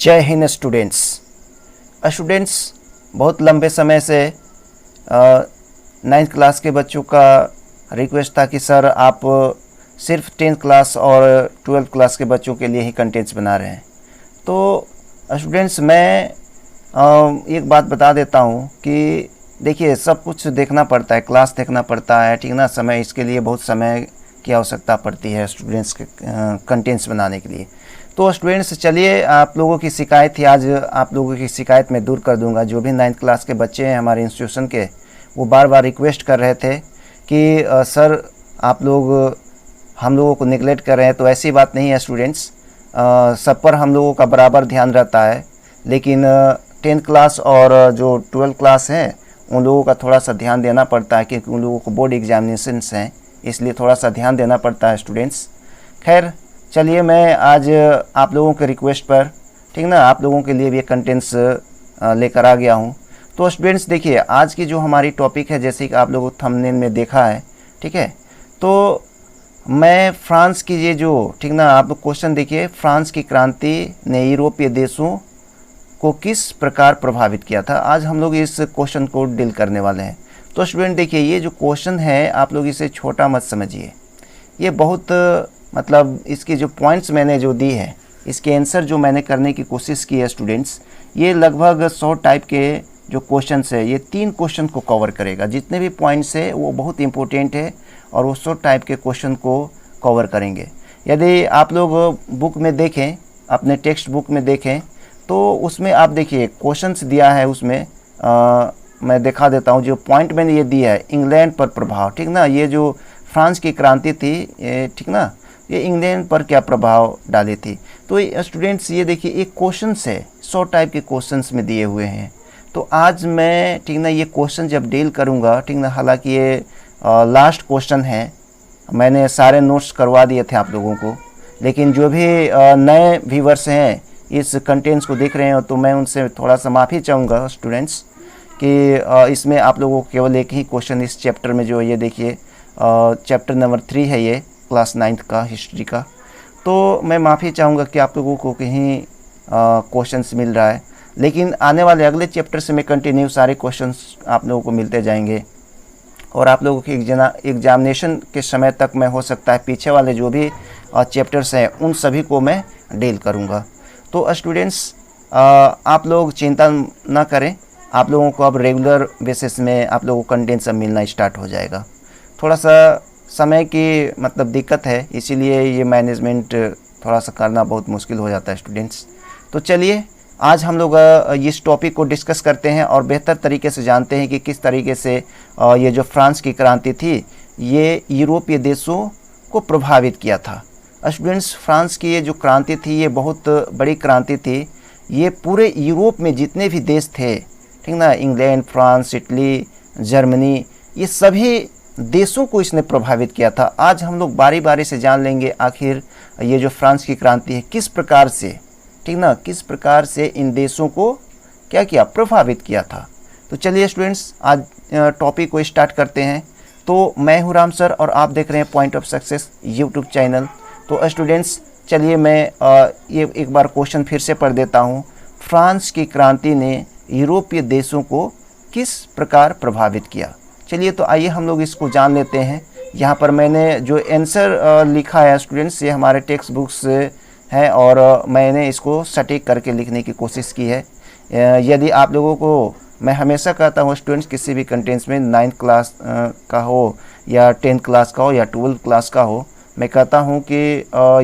जय हिंद स्टूडेंट्स। बहुत लंबे समय से 9th क्लास के बच्चों का रिक्वेस्ट था कि सर आप सिर्फ 10th क्लास और 12th क्लास के बच्चों के लिए ही कंटेंट्स बना रहे हैं। तो स्टूडेंट्स मैं एक बात बता देता हूँ कि देखिए सब कुछ देखना पड़ता है, क्लास देखना पड़ता है, ठीक ना। समय इसके लिए बहुत समय की आवश्यकता पड़ती है स्टूडेंट्स के कंटेंट्स बनाने के लिए। तो स्टूडेंट्स चलिए, आप लोगों की शिकायत थी, आज आप लोगों की शिकायत मैं दूर कर दूंगा। जो भी 9th क्लास के बच्चे हैं हमारे इंस्टीट्यूशन के, वो बार बार रिक्वेस्ट कर रहे थे कि सर आप लोग हम लोगों को निगलेक्ट कर रहे हैं। तो ऐसी बात नहीं है स्टूडेंट्स, सब पर हम लोगों का बराबर ध्यान रहता है, लेकिन 10th क्लास और जो 12th क्लास है उन लोगों का थोड़ा सा ध्यान देना पड़ता है, क्योंकि उन लोगों को बोर्ड एग्जामिनेशंस हैं, इसलिए थोड़ा सा ध्यान देना पड़ता है स्टूडेंट्स। खैर चलिए, मैं आज आप लोगों के रिक्वेस्ट पर, ठीक ना, आप लोगों के लिए भी कंटेंट्स लेकर आ गया हूँ। तो स्टूडेंट्स देखिए, आज की जो हमारी टॉपिक है, जैसे कि आप लोगों को थंबनेल में देखा है, ठीक है। तो मैं फ्रांस की ये जो, ठीक ना, आप क्वेश्चन देखिए, फ्रांस की क्रांति ने यूरोपीय देशों को किस प्रकार प्रभावित किया था। आज हम लोग इस क्वेश्चन को डील करने वाले हैं। तो स्टूडेंट देखिए, ये जो क्वेश्चन है आप लोग इसे छोटा मत समझिए, ये बहुत मतलब इसकी जो पॉइंट्स मैंने जो दी है, इसके आंसर जो मैंने करने की कोशिश की है स्टूडेंट्स, ये लगभग 100 टाइप के जो क्वेश्चंस है, ये 3 क्वेश्चन को कवर करेगा। जितने भी पॉइंट्स है वो बहुत इंपॉर्टेंट है और वो 100 टाइप के क्वेश्चन को कवर करेंगे। यदि आप लोग बुक में देखें, अपने टेक्स्ट बुक में देखें, तो उसमें आप देखिए क्वेश्चंस दिया है, उसमें मैं दिखा देता हूँ। जो पॉइंट मैंने ये दिया है, इंग्लैंड पर प्रभाव, ठीक ना, ये जो फ्रांस की क्रांति थी, ठीक ना, ये इंग्लैंड पर क्या प्रभाव डाली थी। तो स्टूडेंट्स ये देखिए, एक क्वेश्चन है, 100 टाइप के क्वेश्चंस में दिए हुए हैं। तो आज मैं, ठीक ना, ये क्वेश्चन जब डील करूँगा, ठीक ना, हालांकि ये लास्ट क्वेश्चन है, मैंने सारे नोट्स करवा दिए थे आप लोगों को, लेकिन जो भी नए व्यूअर्स हैं इस कंटेंट्स को देख रहे हैं, तो मैं उनसे थोड़ा सा माफ़ी चाहूँगा स्टूडेंट्स कि इसमें आप लोगों को केवल एक ही क्वेश्चन इस चैप्टर में, जो ये देखिए चैप्टर नंबर 3 है, ये क्लास 9th का हिस्ट्री का। तो मैं माफ़ी चाहूँगा कि आप लोगों को कहीं क्वेश्चंस मिल रहा है, लेकिन आने वाले अगले चैप्टर से मैं कंटिन्यू सारे क्वेश्चंस आप लोगों को मिलते जाएंगे, और आप लोगों की एग्जामिनेशन के समय तक मैं हो सकता है पीछे वाले जो भी चैप्टर्स हैं उन सभी को मैं डील करूँगा। तो स्टूडेंट्स आप लोग चिंता ना करें, आप लोगों को अब रेगुलर बेसिस में आप लोगों को कंटेंट सब मिलना स्टार्ट हो जाएगा। थोड़ा सा समय की मतलब दिक्कत है, इसीलिए ये मैनेजमेंट थोड़ा सा करना बहुत मुश्किल हो जाता है स्टूडेंट्स। तो चलिए आज हम लोग इस टॉपिक को डिस्कस करते हैं और बेहतर तरीके से जानते हैं कि किस तरीके से ये जो फ्रांस की क्रांति थी ये यूरोपीय देशों को प्रभावित किया था। स्टूडेंट्स, फ्रांस की ये जो क्रांति थी ये बहुत बड़ी क्रांति थी। ये पूरे यूरोप में जितने भी देश थे, ठीक ना, इंग्लैंड, फ्रांस, इटली, जर्मनी, ये सभी देशों को इसने प्रभावित किया था। आज हम लोग बारी बारी से जान लेंगे आखिर ये जो फ्रांस की क्रांति है किस प्रकार से, ठीक ना, किस प्रकार से इन देशों को क्या किया, प्रभावित किया था। तो चलिए स्टूडेंट्स आज टॉपिक को स्टार्ट करते हैं। तो मैं हूँ राम सर और आप देख रहे हैं point of success YouTube channel. तो स्टूडेंट्स चलिए मैं ये एक बार क्वेश्चन फिर से पढ़ देता हूँ। फ्रांस की क्रांति ने यूरोपीय देशों को किस प्रकार प्रभावित किया। चलिए तो आइए हम लोग इसको जान लेते हैं। यहाँ पर मैंने जो आंसर लिखा है स्टूडेंट्स, ये हमारे टेक्स्ट बुक्स है और मैंने इसको सटीक करके लिखने की कोशिश की है। यदि आप लोगों को, मैं हमेशा कहता हूँ स्टूडेंट्स, किसी भी कंटेंट्स में 9th क्लास का हो या 10th क्लास का हो या 12th क्लास का हो, मैं कहता हूँ कि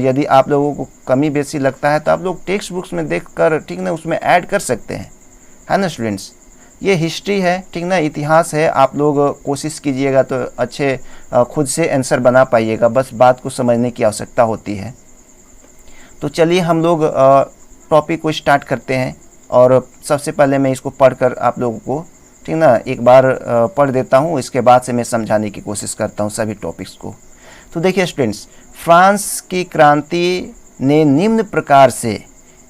यदि आप लोगों को कमी बेसी लगता है तो आप लोग टेक्स्ट बुक्स में देख कर, ठीक ना, उसमें ऐड कर सकते हैं, है ना स्टूडेंट्स। ये हिस्ट्री है, ठीक ना, इतिहास है। आप लोग कोशिश कीजिएगा तो अच्छे खुद से आंसर बना पाइएगा, बस बात को समझने की आवश्यकता होती है। तो चलिए हम लोग टॉपिक को स्टार्ट करते हैं और सबसे पहले मैं इसको पढ़कर आप लोगों को, ठीक ना, एक बार पढ़ देता हूँ, इसके बाद से मैं समझाने की कोशिश करता हूँ सभी टॉपिक्स को। तो देखिए स्टूडेंट्स, फ्रांस की क्रांति ने निम्न प्रकार से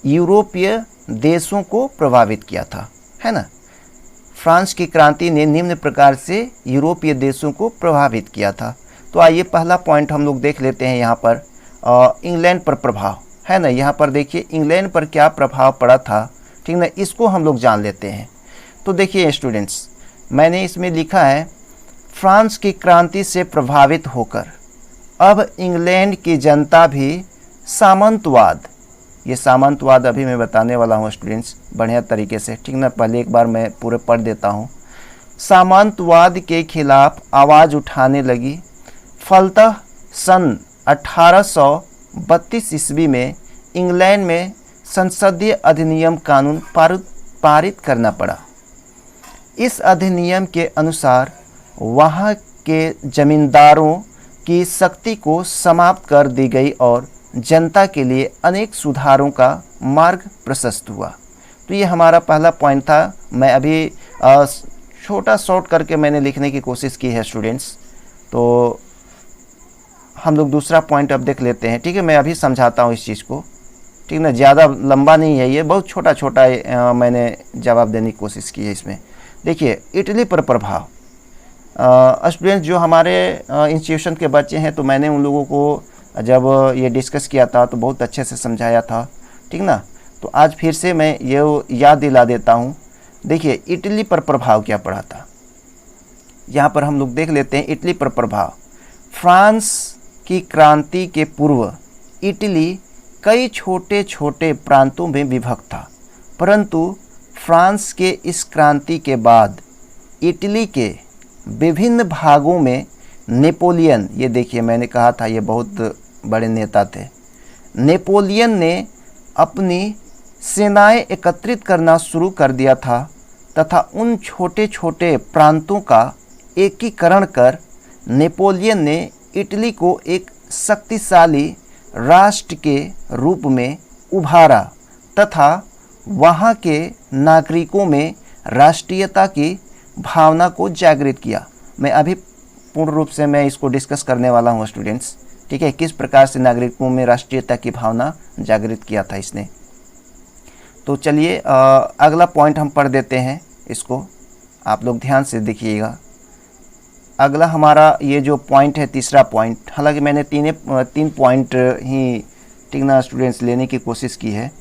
यूरोपीय देशों को प्रभावित किया था, है ना। फ्रांस की क्रांति ने निम्न प्रकार से यूरोपीय देशों को प्रभावित किया था। तो आइए पहला पॉइंट हम लोग देख लेते हैं यहाँ पर, इंग्लैंड पर प्रभाव, है ना। यहाँ पर देखिए इंग्लैंड पर क्या प्रभाव पड़ा था, ठीक ना, इसको हम लोग जान लेते हैं। तो देखिए स्टूडेंट्स, मैंने इसमें लिखा है फ्रांस की क्रांति से प्रभावित होकर अब इंग्लैंड की जनता भी सामंतवाद, ये सामंतवाद अभी मैं बताने वाला हूँ स्टूडेंट्स बढ़िया तरीके से, ठीक ना। पहले एक बार मैं पूरे पढ़ देता हूँ। सामंतवाद के खिलाफ आवाज़ उठाने लगी। फलतः सन 1832 ईस्वी में इंग्लैंड में संसदीय अधिनियम कानून पारित करना पड़ा। इस अधिनियम के अनुसार वहाँ के जमींदारों की शक्ति को समाप्त कर दी गई और जनता के लिए अनेक सुधारों का मार्ग प्रशस्त हुआ। तो ये हमारा पहला पॉइंट था। मैं अभी छोटा शॉर्ट करके मैंने लिखने की कोशिश की है स्टूडेंट्स। तो हम लोग दूसरा पॉइंट अब देख लेते हैं, ठीक है। मैं अभी समझाता हूँ इस चीज़ को, ठीक ना। ज़्यादा लंबा नहीं है, ये बहुत छोटा छोटा मैंने जवाब देने की कोशिश की है इसमें। देखिए इटली पर प्रभाव। स्टूडेंट्स जो हमारे इंस्टीट्यूशन के बच्चे हैं, तो मैंने उन लोगों को जब ये डिस्कस किया था तो बहुत अच्छे से समझाया था, ठीक ना। तो आज फिर से मैं ये याद दिला देता हूँ। देखिए इटली पर प्रभाव क्या पड़ा था, यहाँ पर हम लोग देख लेते हैं। इटली पर प्रभाव। फ्रांस की क्रांति के पूर्व इटली कई छोटे छोटे प्रांतों में विभक्त था, परंतु फ्रांस के इस क्रांति के बाद इटली के विभिन्न भागों में नेपोलियन, ये देखिए मैंने कहा था ये बहुत बड़े नेता थे, नेपोलियन ने अपनी सेनाएं एकत्रित करना शुरू कर दिया था तथा उन छोटे छोटे प्रांतों का एकीकरण कर नेपोलियन ने इटली को एक शक्तिशाली राष्ट्र के रूप में उभारा तथा वहाँ के नागरिकों में राष्ट्रीयता की भावना को जागृत किया। मैं अभी पूर्ण रूप से मैं इसको डिस्कस करने वाला हूँ स्टूडेंट्स, ठीक है, किस प्रकार से नागरिकों में राष्ट्रीयता की भावना जागृत किया था इसने। तो चलिए अगला पॉइंट हम पढ़ देते हैं, इसको आप लोग ध्यान से देखिएगा। अगला हमारा ये जो पॉइंट है, तीसरा पॉइंट, हालांकि मैंने तीन पॉइंट ही, ठीक ना स्टूडेंट्स, लेने की कोशिश की है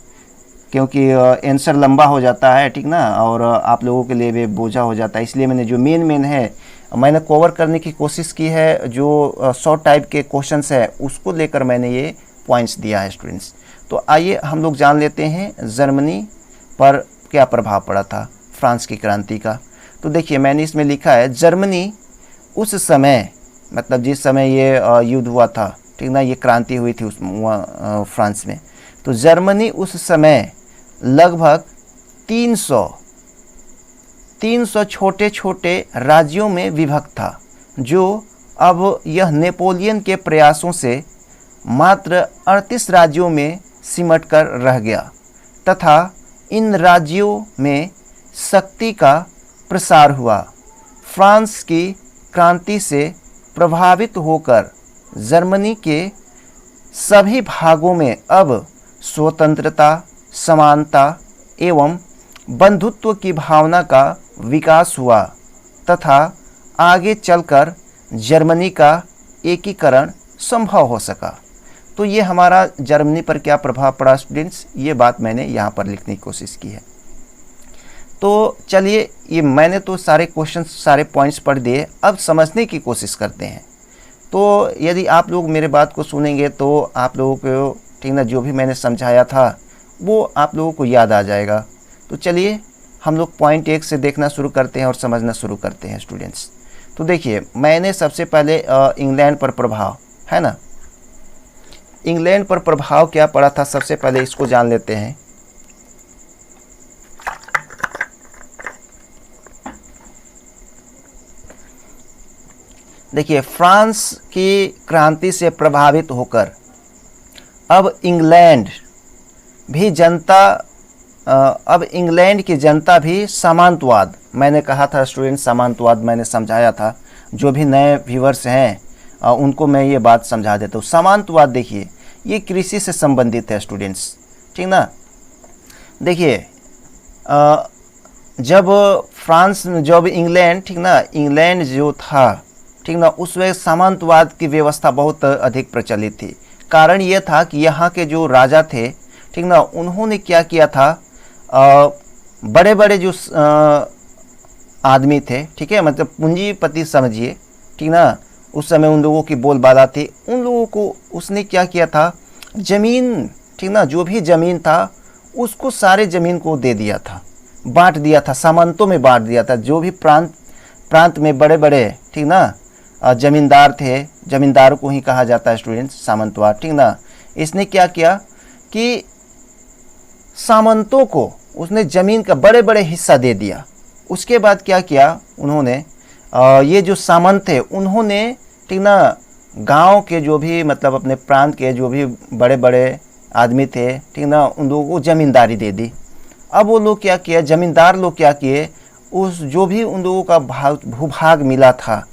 क्योंकि आंसर लंबा हो जाता है, ठीक ना, और आप लोगों के लिए भी बोझा हो जाता है। इसलिए मैंने जो मेन है मैंने कवर करने की कोशिश की है। जो शॉर्ट टाइप के क्वेश्चंस है उसको लेकर मैंने ये पॉइंट्स दिया है स्टूडेंट्स। तो आइए हम लोग जान लेते हैं जर्मनी पर क्या प्रभाव पड़ा था फ्रांस की क्रांति का। तो देखिए मैंने इसमें लिखा है जर्मनी उस समय, मतलब जिस समय ये युद्ध हुआ था, ठीक ना, ये क्रांति हुई थी उस फ्रांस में, तो जर्मनी उस समय लगभग 300 छोटे छोटे राज्यों में विभक्त था, जो अब यह नेपोलियन के प्रयासों से मात्र 38 राज्यों में सिमट कर रह गया तथा इन राज्यों में शक्ति का प्रसार हुआ। फ्रांस की क्रांति से प्रभावित होकर जर्मनी के सभी भागों में अब स्वतंत्रता, समानता एवं बंधुत्व की भावना का विकास हुआ तथा आगे चलकर जर्मनी का एकीकरण संभव हो सका। तो ये हमारा जर्मनी पर क्या प्रभाव पड़ा स्टूडेंट्स, ये बात मैंने यहाँ पर लिखने की कोशिश की है। तो चलिए, ये मैंने तो सारे क्वेश्चन, सारे पॉइंट्स पढ़ दिए, अब समझने की कोशिश करते हैं। तो यदि आप लोग मेरे बात को सुनेंगे तो आप लोगों को, ठीक ना, जो भी मैंने समझाया था वो आप लोगों को याद आ जाएगा। तो चलिए हम लोग पॉइंट 1 से देखना शुरू करते हैं और समझना शुरू करते हैं स्टूडेंट्स। तो देखिए मैंने सबसे पहले इंग्लैंड पर प्रभाव, है ना, इंग्लैंड पर प्रभाव क्या पड़ा था, सबसे पहले इसको जान लेते हैं। देखिए फ्रांस की क्रांति से प्रभावित होकर अब इंग्लैंड की जनता भी सामंतवाद, मैंने कहा था स्टूडेंट, सामंतवाद मैंने समझाया था, जो भी नए व्यूवर्स हैं उनको मैं ये बात समझा देता हूँ। सामंतवाद देखिए ये कृषि से संबंधित है स्टूडेंट्स, ठीक ना। देखिए जब इंग्लैंड, ठीक ना, इंग्लैंड जो था, ठीक ना, उसमें सामंतवाद की व्यवस्था बहुत अधिक प्रचलित थी। कारण ये था कि यहाँ के जो राजा थे, ठीक ना, उन्होंने क्या किया था, बड़े बड़े जो आदमी थे, ठीक है, मतलब पूंजीपति समझिए, ठीक ना, उस समय उन लोगों की बोलबाला थी, उन लोगों को उसने क्या किया था, जमीन, ठीक ना, जो भी जमीन था उसको सारे जमीन को दे दिया था, बांट दिया था, सामंतों में बांट दिया था। जो भी प्रांत में बड़े बड़े, ठीक ना, जमींदार थे, जमींदार को ही कहा जाता है स्टूडेंट्स, सामंतवाद, ठीक ना। इसने क्या किया कि सामंतों को उसने जमीन का बड़े बड़े हिस्सा दे दिया। उसके बाद क्या किया उन्होंने, ये जो सामंत थे उन्होंने, ठीक ना, गांव के जो भी मतलब अपने प्रांत के जो भी बड़े बड़े आदमी थे, ठीक ना, उन लोगों को जमींदारी दे दी। अब वो लोग क्या किया, जमींदार लोग क्या किए, उस जो भी उन लोगों का भूभाग मिला था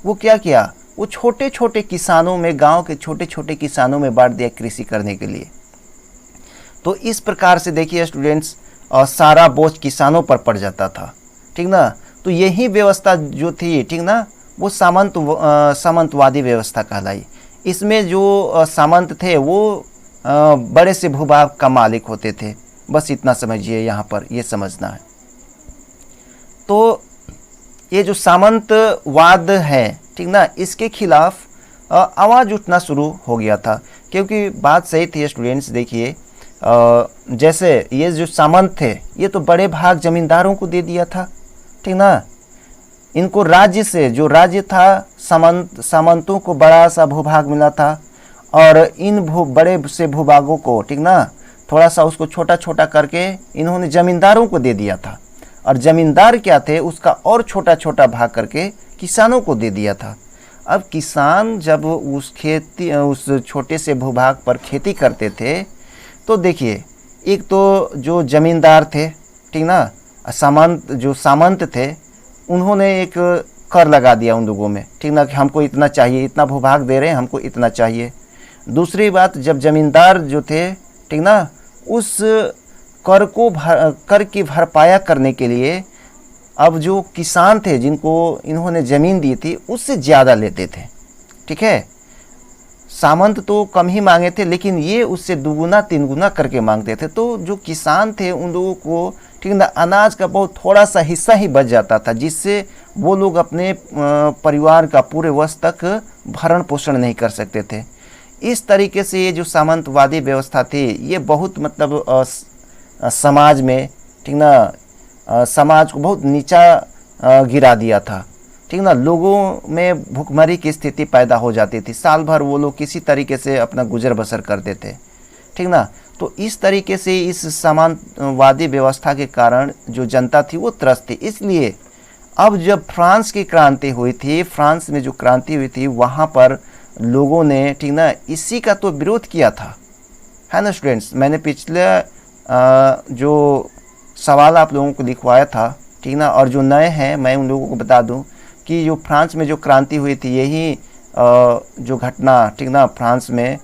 वो क्या किया, वो छोटे छोटे किसानों में, गांव के छोटे छोटे किसानों में बांट दिया कृषि करने के लिए। तो इस प्रकार से देखिए स्टूडेंट्स, सारा बोझ किसानों पर पड़ जाता था, ठीक ना। तो यही व्यवस्था जो थी, ठीक ना, वो सामंतवादी व्यवस्था कहलाई। इसमें जो सामंत थे वो बड़े से भूभाग का मालिक होते थे। बस इतना समझिए, यहाँ पर ये समझना है। तो ये जो सामंतवाद है, ठीक ना, इसके खिलाफ आवाज़ उठना शुरू हो गया था, क्योंकि बात सही थी स्टूडेंट्स। देखिए जैसे ये जो सामंत थे ये तो बड़े भाग जमींदारों को दे दिया था, ठीक ना। इनको राज्य से, जो राज्य था, सामंतों को बड़ा सा भूभाग मिला था, और इन बड़े से भूभागों को, ठीक ना, थोड़ा सा उसको छोटा छोटा करके इन्होंने जमींदारों को दे दिया था। और जमींदार क्या थे, उसका और छोटा छोटा भाग करके किसानों को दे दिया था। अब किसान जब उस छोटे से भूभाग पर खेती करते थे, तो देखिए एक तो जो जमींदार थे, ठीक ना, जो सामंत थे, उन्होंने एक कर लगा दिया उन लोगों में, ठीक ना, कि हमको इतना चाहिए, इतना भूभाग दे रहे हैं, हमको इतना चाहिए। दूसरी बात, जब जमींदार जो थे, ठीक ना, उस कर की भरपाया करने के लिए अब जो किसान थे जिनको इन्होंने ज़मीन दी थी उससे ज़्यादा लेते थे, ठीक है। सामंत तो कम ही मांगे थे, लेकिन ये उससे दुगुना तीन गुना करके मांगते थे। तो जो किसान थे उन लोगों को, ठीक ना, अनाज का बहुत थोड़ा सा हिस्सा ही बच जाता था, जिससे वो लोग अपने परिवार का पूरे वर्ष तक भरण पोषण नहीं कर सकते थे। इस तरीके से ये जो सामंतवादी व्यवस्था थी ये बहुत मतलब समाज में, ठीक ना, समाज को बहुत नीचा गिरा दिया था, ठीक ना। लोगों में भुखमरी की स्थिति पैदा हो जाती थी, साल भर वो लोग किसी तरीके से अपना गुजर बसर करते थे, ठीक ना। तो इस तरीके से इस सामंतवादी व्यवस्था के कारण जो जनता थी वो त्रस्त थी। इसलिए अब जब फ्रांस की क्रांति हुई थी, फ्रांस में जो क्रांति हुई थी, वहाँ पर लोगों ने, ठीक ना, इसी का तो विरोध किया था, है ना स्टूडेंट्स। मैंने पिछले जो सवाल आप लोगों को लिखवाया था, ठीक ना, और जो नए हैं मैं उन लोगों को बता दूं कि जो फ्रांस में जो क्रांति हुई थी, यही जो घटना, ठीक ना, फ्रांस में,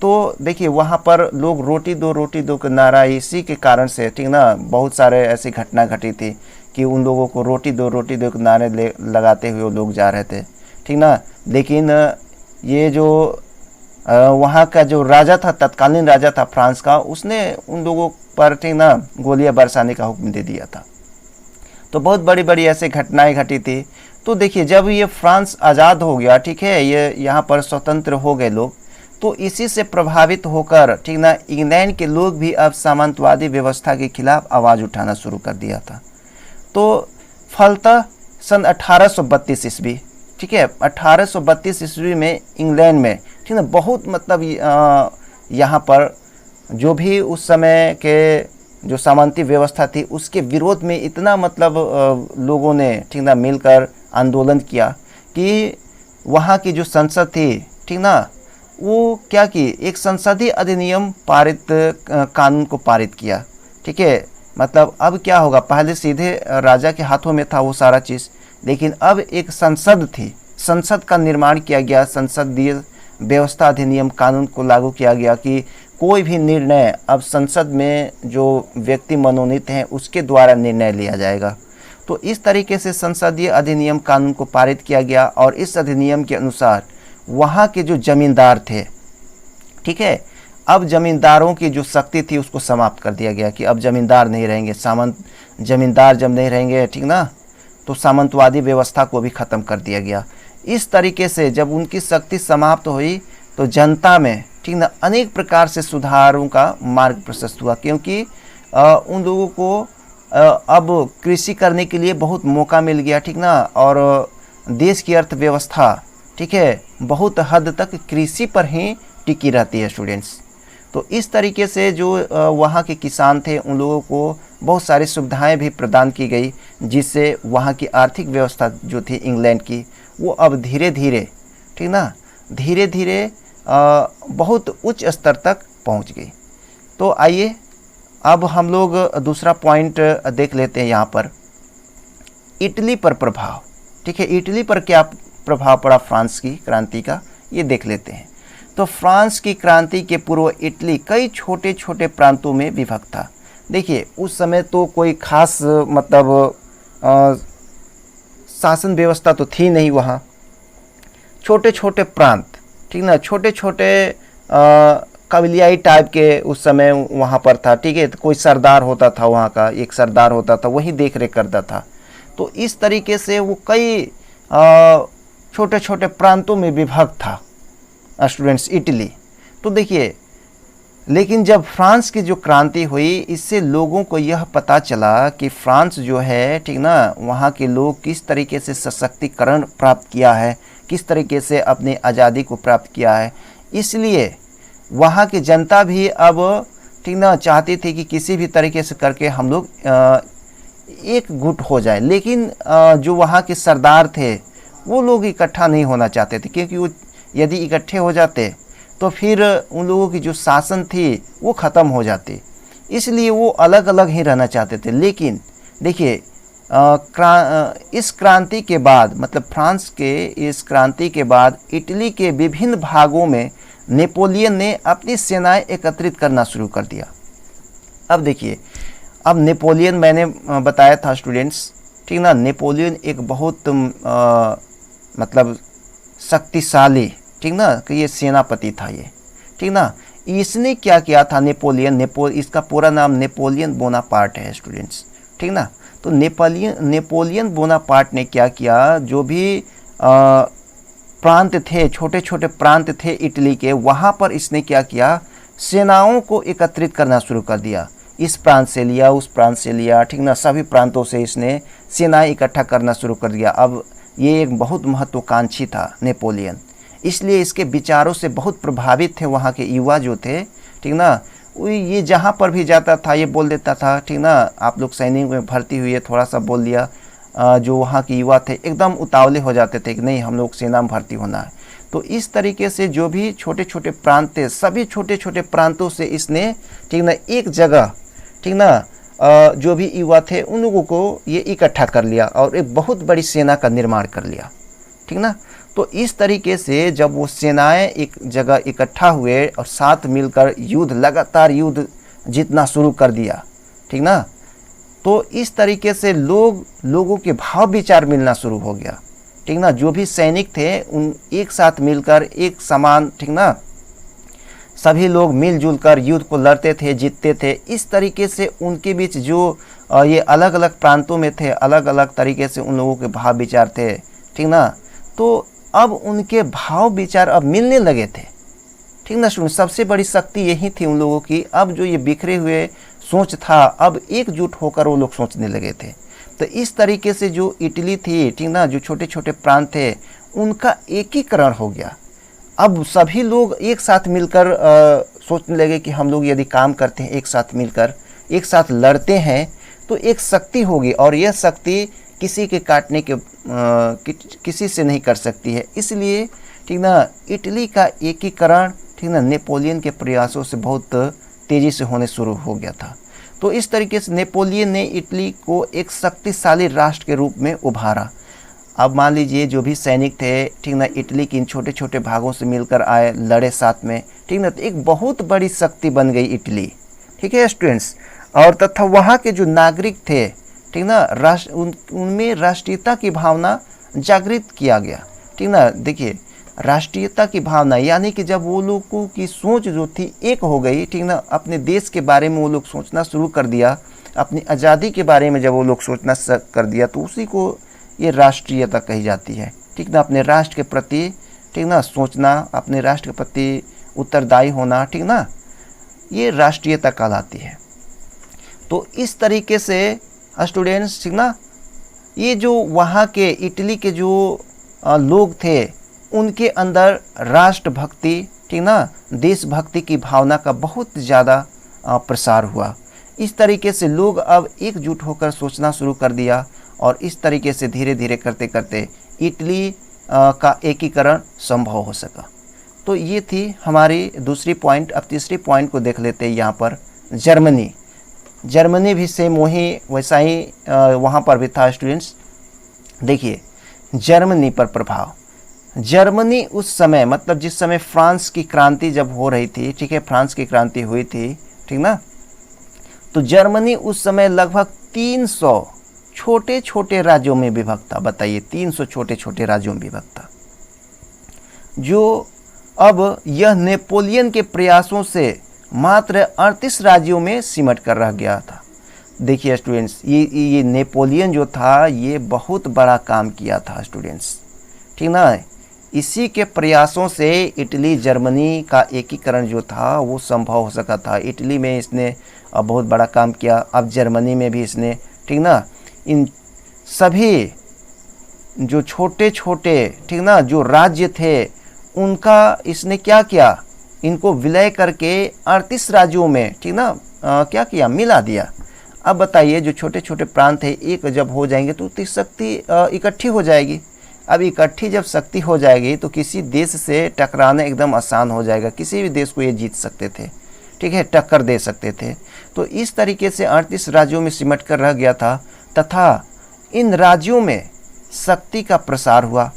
तो देखिए वहाँ पर लोग रोटी दो का नारा, इसी के कारण से, ठीक ना, बहुत सारे ऐसी घटना घटी थी कि उन लोगों को रोटी दो के नारे लगाते हुए लोग जा रहे थे, ठीक ना। लेकिन ये जो वहाँ का जो राजा था, तत्कालीन राजा था फ्रांस का, उसने उन लोगों पर, ठीक ना, गोलियां बरसाने का हुक्म दे दिया था। तो बहुत बड़ी बड़ी ऐसे घटनाएं घटी थी। तो देखिए जब ये फ्रांस आज़ाद हो गया, ठीक है, ये यहाँ पर स्वतंत्र हो गए लोग, तो इसी से प्रभावित होकर, ठीक ना, इंग्लैंड के लोग भी अब सामंतवादी व्यवस्था के खिलाफ आवाज़ उठाना शुरू कर दिया था। तो फलतः सन 1832 ईस्वी, ठीक है, 1832 ईस्वी में इंग्लैंड में, ठीक ना, बहुत मतलब यहाँ पर जो भी उस समय के जो सामंती व्यवस्था थी उसके विरोध में इतना मतलब लोगों ने, ठीक ना, मिलकर आंदोलन किया कि वहाँ की जो संसद थी, ठीक ना, वो क्या की, एक संसदीय अधिनियम पारित, कानून को पारित किया, ठीक है। मतलब अब क्या होगा, पहले सीधे राजा के हाथों में था वो सारा चीज़, लेकिन अब एक संसद थी, संसद का निर्माण किया गया, संसदीय व्यवस्था अधिनियम कानून को लागू किया गया कि कोई भी निर्णय अब संसद में जो व्यक्ति मनोनीत हैं उसके द्वारा निर्णय लिया जाएगा। तो इस तरीके से संसदीय अधिनियम कानून को पारित किया गया, और इस अधिनियम के अनुसार वहाँ के जो जमींदार थे, ठीक है। अब जमींदारों की जो शक्ति थी उसको समाप्त कर दिया गया कि अब जमींदार नहीं रहेंगे, सामंत जमींदार जब नहीं रहेंगे, ठीक ना, तो सामंतवादी व्यवस्था को भी ख़त्म कर दिया गया। इस तरीके से जब उनकी शक्ति समाप्त हुई तो जनता में, ठीक ना, अनेक प्रकार से सुधारों का मार्ग प्रशस्त हुआ, क्योंकि उन लोगों को अब कृषि करने के लिए बहुत मौका मिल गया, ठीक ना, और देश की अर्थव्यवस्था, ठीक है, बहुत हद तक कृषि पर ही टिकी रहती है स्टूडेंट्स। तो इस तरीके से जो वहाँ के किसान थे उन लोगों को बहुत सारी सुविधाएं भी प्रदान की गई, जिससे वहाँ की आर्थिक व्यवस्था जो थी इंग्लैंड की वो अब धीरे धीरे, ठीक ना, धीरे धीरे बहुत उच्च स्तर तक पहुँच गई। तो आइए अब हम लोग दूसरा पॉइंट देख लेते हैं यहाँ पर, इटली पर प्रभाव। ठीक है, इटली पर क्या प्रभाव पड़ा फ्रांस की क्रांति का, ये देख लेते हैं। तो फ्रांस की क्रांति के पूर्व इटली कई छोटे छोटे प्रांतों में विभक्त था। देखिए उस समय तो कोई खास मतलब शासन व्यवस्था तो थी नहीं वहाँ, छोटे छोटे प्रांत, ठीक ना, छोटे छोटे कबीलाई टाइप के उस समय वहाँ पर था। ठीक है, तो कोई सरदार होता था, वहाँ का एक सरदार होता था, वही देख रेख करता था। तो इस तरीके से वो कई छोटे छोटे प्रांतों में विभक्त था स्टूडेंट्स इटली। तो देखिए, लेकिन जब फ्रांस की जो क्रांति हुई, इससे लोगों को यह पता चला कि फ्रांस जो है, ठीक ना, वहाँ के लोग किस तरीके से सशक्तिकरण प्राप्त किया है, किस तरीके से अपनी आज़ादी को प्राप्त किया है। इसलिए वहाँ की जनता भी अब, ठीक ना, चाहती थी कि किसी भी तरीके से करके हम लोग एक गुट हो जाए। लेकिन जो वहाँ के सरदार थे वो लोग इकट्ठा नहीं होना चाहते थे, क्योंकि वो यदि इकट्ठे हो जाते तो फिर उन लोगों की जो शासन थी वो ख़त्म हो जाती, इसलिए वो अलग अलग ही रहना चाहते थे। लेकिन देखिए इस क्रांति के बाद, मतलब फ्रांस के इस क्रांति के बाद इटली के विभिन्न भागों में नेपोलियन ने अपनी सेनाएं एकत्रित करना शुरू कर दिया। अब देखिए, अब नेपोलियन मैंने बताया था स्टूडेंट्स, ठीक ना, नेपोलियन एक बहुत मतलब शक्तिशाली, ठीक ना, कि ये सेनापति था ये, ठीक ना। इसने क्या किया था, इसका पूरा नाम नेपोलियन बोनापार्ट है स्टूडेंट्स, ठीक ना। तो नेपोलियन बोनापार्ट ने क्या किया, जो भी प्रांत थे, छोटे छोटे प्रांत थे इटली के, वहाँ पर इसने क्या किया, सेनाओं को एकत्रित करना शुरू कर दिया। इस प्रांत से लिया, उस प्रांत से लिया, ठीक ना, सभी प्रांतों से इसने सेनाएं इकट्ठा करना शुरू कर दिया। अब ये एक बहुत महत्वाकांक्षी था नेपोलियन, इसलिए इसके विचारों से बहुत प्रभावित थे वहाँ के युवा जो थे, ठीक ना। ये जहाँ पर भी जाता था ये बोल देता था, ठीक ना, आप लोग सैनिक में भर्ती हुई है, थोड़ा सा बोल दिया, जो वहाँ के युवा थे एकदम उतावले हो जाते थे कि नहीं, हम लोग सेना में भर्ती होना है। तो इस तरीके से जो भी छोटे छोटे प्रांत थे, सभी छोटे छोटे प्रांतों से इसने, ठीक ना, एक जगह, ठीक ना, जो भी युवा थे उन लोगों को ये इकट्ठा कर लिया और एक बहुत बड़ी सेना का निर्माण कर लिया, ठीक ना। तो इस तरीके से जब वो सेनाएं एक जगह इकट्ठा हुए और साथ मिलकर लगातार युद्ध जीतना शुरू कर दिया, ठीक ना, तो इस तरीके से लोगों के भाव विचार मिलना शुरू हो गया, ठीक ना। जो भी सैनिक थे उन एक साथ मिलकर एक समान, ठीक ना, सभी लोग मिलजुल कर युद्ध को लड़ते थे, जीतते थे। इस तरीके से उनके बीच जो ये अलग अलग प्रांतों में थे, अलग अलग तरीके से उन लोगों के भाव विचार थे, ठीक ना। तो अब उनके भाव विचार अब मिलने लगे थे, ठीक ना। सबसे बड़ी शक्ति यही थी उन लोगों की। अब जो ये बिखरे हुए सोच था, अब एकजुट होकर वो लोग सोचने लगे थे। तो इस तरीके से जो इटली थी, ठीक ना, जो छोटे छोटे प्रांत थे उनका एकीकरण हो गया। अब सभी लोग एक साथ मिलकर सोचने लगे कि हम लोग यदि काम करते हैं, एक साथ मिलकर एक साथ लड़ते हैं तो एक शक्ति होगी, और यह शक्ति किसी के काटने के किसी से नहीं कर सकती है। इसलिए, ठीक ना, इटली का एकीकरण, ठीक ना, नेपोलियन के प्रयासों से बहुत तेज़ी से होने शुरू हो गया था। तो इस तरीके से नेपोलियन ने इटली को एक शक्तिशाली राष्ट्र के रूप में उभारा। अब मान लीजिए जो भी सैनिक थे, ठीक ना, इटली के इन छोटे छोटे भागों से मिलकर आए, लड़े साथ में, ठीक ना, तो एक बहुत बड़ी शक्ति बन गई इटली, ठीक है स्टूडेंट्स। और तथा वहाँ के जो नागरिक थे, ठीक ना, उनमें राष्ट्रीयता की भावना जागृत किया गया, ठीक ना। देखिए राष्ट्रीयता की भावना, यानी कि जब वो लोगों की सोच जो थी एक हो गई, ठीक ना, अपने देश के बारे में वो लोग सोचना शुरू कर दिया, अपनी आज़ादी के बारे में जब वो लोग सोचना कर दिया, तो उसी को ये राष्ट्रीयता कही जाती है, ठीक ना। अपने राष्ट्र के प्रति, ठीक ना, सोचना, अपने राष्ट्र के प्रति उत्तरदायी होना, ठीक ना, ये राष्ट्रीयता कहलाती है। तो इस तरीके से स्टूडेंट्स, ठीक ना, ये जो वहाँ के इटली के जो लोग थे, उनके अंदर राष्ट्रभक्ति, ठीक ना, देशभक्ति की भावना का बहुत ज़्यादा प्रसार हुआ। इस तरीके से लोग अब एकजुट होकर सोचना शुरू कर दिया और इस तरीके से धीरे धीरे करते करते इटली का एकीकरण संभव हो सका। तो ये थी हमारी दूसरी पॉइंट। अब तीसरी पॉइंट को देख लेते हैं। यहाँ पर जर्मनी भी सेम वही वैसा ही वहाँ पर भी था स्टूडेंट्स। देखिए जर्मनी पर प्रभाव। जर्मनी उस समय, मतलब जिस समय फ्रांस की क्रांति जब हो रही थी, ठीक है, फ्रांस की क्रांति हुई थी, ठीक ना, तो जर्मनी उस समय लगभग 300 छोटे छोटे राज्यों में विभक्त था। बताइए, 300 छोटे छोटे राज्यों में विभक्त था, जो अब यह नेपोलियन के प्रयासों से मात्र 38 राज्यों में सिमट कर रह गया था। देखिए स्टूडेंट्स, ये नेपोलियन जो था ये बहुत बड़ा काम किया था स्टूडेंट्स, ठीक ना। इसी के प्रयासों से इटली जर्मनी का एकीकरण जो था वो संभव हो सका था। इटली में इसने बहुत बड़ा काम किया, अब जर्मनी में भी इसने, ठीक ना, इन सभी जो छोटे छोटे, ठीक ना, जो राज्य थे उनका इसने क्या किया, इनको विलय करके 38 राज्यों में, ठीक ना, क्या किया, मिला दिया। अब बताइए, जो छोटे छोटे प्रांत है एक जब हो जाएंगे तो शक्ति इकट्ठी हो जाएगी। अब इकट्ठी जब शक्ति हो जाएगी तो किसी देश से टकराना एकदम आसान हो जाएगा। किसी भी देश को ये जीत सकते थे, ठीक है, टक्कर दे सकते थे। तो इस तरीके से 38 राज्यों में सिमट कर रह गया था, तथा इन राज्यों में शक्ति का प्रसार हुआ।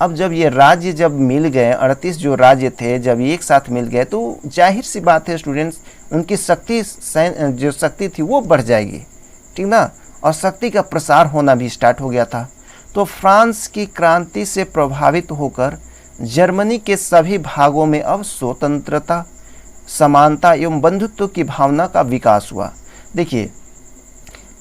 अब जब ये राज्य जब मिल गए, 38 जो राज्य थे जब एक साथ मिल गए, तो जाहिर सी बात है स्टूडेंट्स, उनकी शक्ति जो शक्ति थी वो बढ़ जाएगी, ठीक ना, और शक्ति का प्रसार होना भी स्टार्ट हो गया था। तो फ्रांस की क्रांति से प्रभावित होकर जर्मनी के सभी भागों में अब स्वतंत्रता, समानता एवं बंधुत्व की भावना का विकास हुआ। देखिए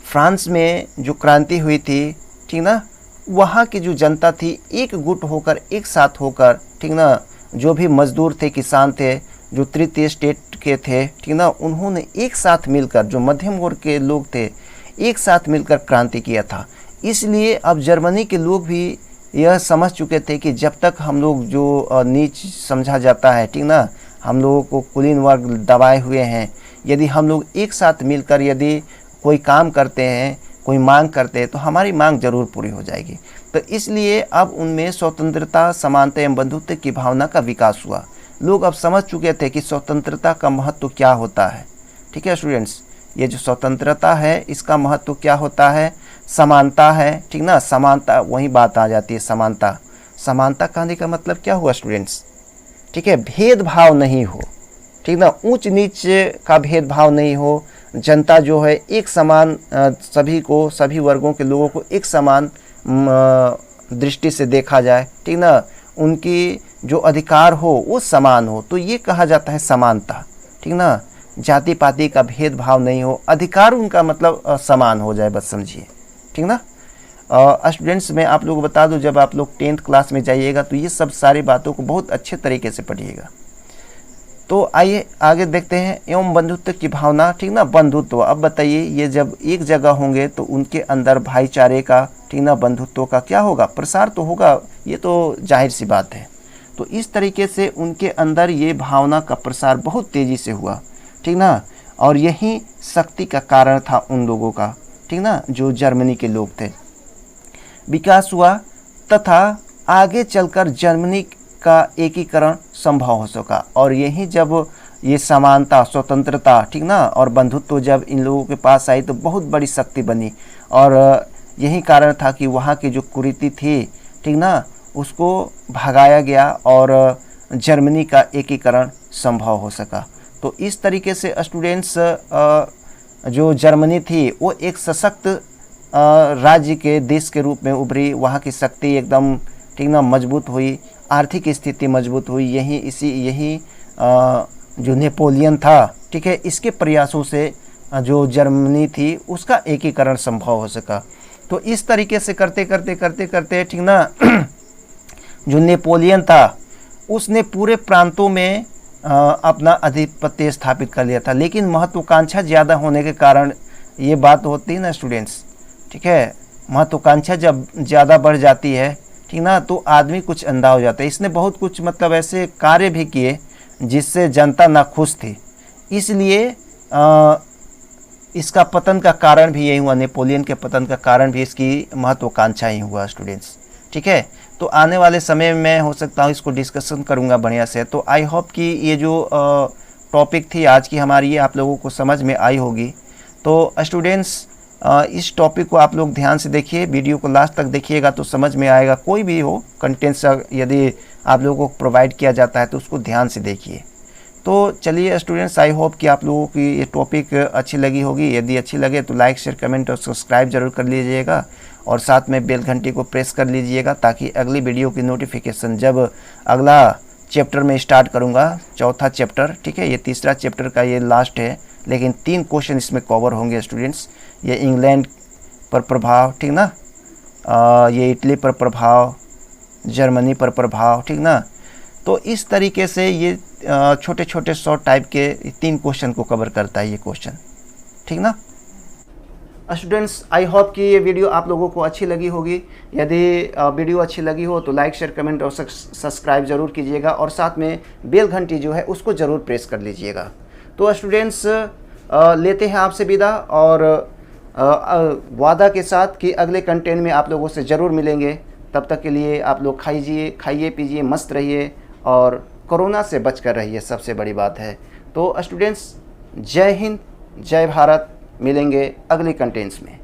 फ्रांस में जो क्रांति हुई थी, ठीक ना, वहाँ की जो जनता थी एक गुट होकर, एक साथ होकर, ठीक ना, जो भी मजदूर थे, किसान थे, जो तृतीय स्टेट के थे, ठीक ना, उन्होंने एक साथ मिलकर, जो मध्यम वर्ग के लोग थे, एक साथ मिलकर क्रांति किया था। इसलिए अब जर्मनी के लोग भी यह समझ चुके थे कि जब तक हम लोग जो नीच समझा जाता है, ठीक ना, हम लोगों को कुलीन वर्ग दबाए हुए हैं, यदि हम लोग एक साथ मिलकर यदि कोई काम करते हैं, कोई मांग करते हैं, तो हमारी मांग जरूर पूरी हो जाएगी। तो इसलिए अब उनमें स्वतंत्रता, समानता एवं बंधुत्व की भावना का विकास हुआ। लोग अब समझ चुके थे कि स्वतंत्रता का महत्व क्या होता है, ठीक है स्टूडेंट्स। ये जो स्वतंत्रता है इसका महत्व क्या होता है, समानता है, ठीक ना, समानता, वही बात आ जाती है समानता। समानता कहने का मतलब क्या हुआ स्टूडेंट्स, ठीक है, भेदभाव नहीं हो, ठीक ना, ऊंच नीच का भेदभाव नहीं हो, जनता जो है एक समान, सभी को, सभी वर्गों के लोगों को एक समान दृष्टि से देखा जाए, ठीक ना, उनकी जो अधिकार हो वो समान हो, तो ये कहा जाता है समानता, ठीक ना। जाति पाति का भेदभाव नहीं हो, अधिकार उनका मतलब समान हो जाए, बस समझिए, ठीक ना। स्टूडेंट्स मैं आप लोगों को बता दूं, जब आप लोग 10th क्लास में जाइएगा तो ये सब सारी बातों को बहुत अच्छे तरीके से पढ़िएगा। तो आइए आगे देखते हैं। एवं बंधुत्व की भावना, ठीक ना, बंधुत्व। अब बताइए, ये जब एक जगह होंगे तो उनके अंदर भाईचारे का, ठीक ना, बंधुत्व का क्या होगा, प्रसार तो होगा, ये तो जाहिर सी बात है। तो इस तरीके से उनके अंदर ये भावना का प्रसार बहुत तेज़ी से हुआ, ठीक ना, और यही शक्ति का कारण था उन लोगों का, ठीक ना, जो जर्मनी के लोग थे। विकास हुआ तथा आगे चलकर जर्मनी का एकीकरण संभव हो सका, और यही जब ये समानता, स्वतंत्रता, ठीक ना, और बंधुत्व जब इन लोगों के पास आई तो बहुत बड़ी शक्ति बनी, और यही कारण था कि वहाँ की जो कुरीति थी, ठीक ना, उसको भगाया गया और जर्मनी का एकीकरण संभव हो सका। तो इस तरीके से स्टूडेंट्स, जो जर्मनी थी वो एक सशक्त राज्य के, देश के रूप में उभरी, वहाँ की शक्ति एकदम, ठीक ना, मजबूत हुई। आर्थिक स्थिति मजबूत हुई, यही जो नेपोलियन था, ठीक है, इसके प्रयासों से जो जर्मनी थी उसका एकीकरण संभव हो सका। तो इस तरीके से करते करते ठीक ना जो नेपोलियन था उसने पूरे प्रांतों में अपना आधिपत्य स्थापित कर लिया था। लेकिन महत्वाकांक्षा ज़्यादा होने के कारण ये बात होती है ना स्टूडेंट्स, ठीक है, महत्वाकांक्षा जब ज़्यादा बढ़ जाती है, ठीक ना, तो आदमी कुछ अंधा हो जाता है। इसने बहुत कुछ मतलब ऐसे कार्य भी किए जिससे जनता नाखुश थी, इसलिए इसका पतन का कारण भी यही हुआ, नेपोलियन के पतन का कारण भी इसकी महत्वाकांक्षा ही हुआ स्टूडेंट्स, ठीक है। तो आने वाले समय में हो सकता है इसको डिस्कशन करूंगा बढ़िया से। तो आई होप कि ये जो टॉपिक थी आज की हमारी, ये आप लोगों को समझ में आई होगी। तो स्टूडेंट्स इस टॉपिक को आप लोग ध्यान से देखिए, वीडियो को लास्ट तक देखिएगा तो समझ में आएगा। कोई भी हो कंटेंट्स यदि आप लोगों को प्रोवाइड किया जाता है तो उसको ध्यान से देखिए। तो चलिए स्टूडेंट्स, आई होप कि आप लोगों की ये टॉपिक अच्छी लगी होगी। यदि अच्छी लगे तो लाइक, शेयर, कमेंट और सब्सक्राइब जरूर कर लीजिएगा और साथ में बेल घंटी को प्रेस कर लीजिएगा ताकि अगली वीडियो की नोटिफिकेशन जब अगला चैप्टर में स्टार्ट करूंगा, चौथा चैप्टर, ठीक है, ये तीसरा चैप्टर का ये लास्ट है, लेकिन 3 क्वेश्चन इसमें कवर होंगे स्टूडेंट्स। ये इंग्लैंड पर प्रभाव, ठीक ना, ये इटली पर प्रभाव, जर्मनी पर प्रभाव, ठीक ना। तो इस तरीके से ये छोटे छोटे शॉर्ट टाइप के 3 क्वेश्चन को कवर करता है ये क्वेश्चन, ठीक ना। स्टूडेंट्स, आई होप कि ये वीडियो आप लोगों को अच्छी लगी होगी। यदि वीडियो अच्छी लगी हो तो लाइक, शेयर, कमेंट और सब्सक्राइब जरूर कीजिएगा और साथ में बेल घंटी जो है उसको ज़रूर प्रेस कर लीजिएगा। तो स्टूडेंट्स लेते हैं आपसे विदा और वादा के साथ कि अगले कंटेंट में आप लोगों से ज़रूर मिलेंगे। तब तक के लिए आप लोग खाइए पीजिए, मस्त रहिए और कोरोना से बचकर रहिए, सबसे बड़ी बात है। तो स्टूडेंट्स, जय हिंद, जय भारत। मिलेंगे अगले कंटेंट्स में।